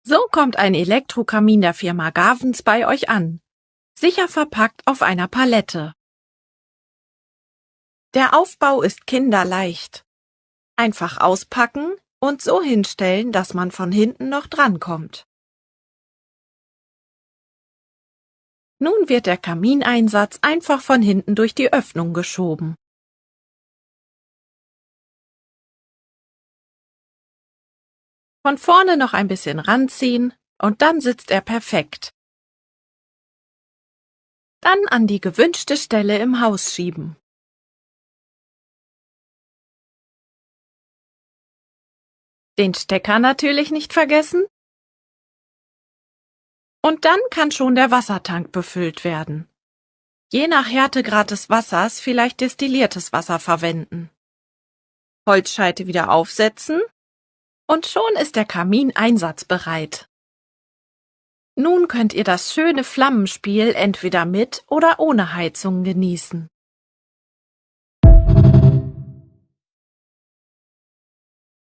So kommt ein Elektrokamin der Firma Gavens bei euch an, sicher verpackt auf einer Palette. Der Aufbau ist kinderleicht. Einfach auspacken und so hinstellen, dass man von hinten noch drankommt. Nun wird der Kamineinsatz einfach von hinten durch die Öffnung geschoben. Von vorne noch ein bisschen ranziehen und dann sitzt er perfekt. Dann an die gewünschte Stelle im Haus schieben. Den Stecker natürlich nicht vergessen. Und dann kann schon der Wassertank befüllt werden. Je nach Härtegrad des Wassers vielleicht destilliertes Wasser verwenden. Holzscheite wieder aufsetzen und schon ist der Kamin einsatzbereit. Nun könnt ihr das schöne Flammenspiel entweder mit oder ohne Heizung genießen.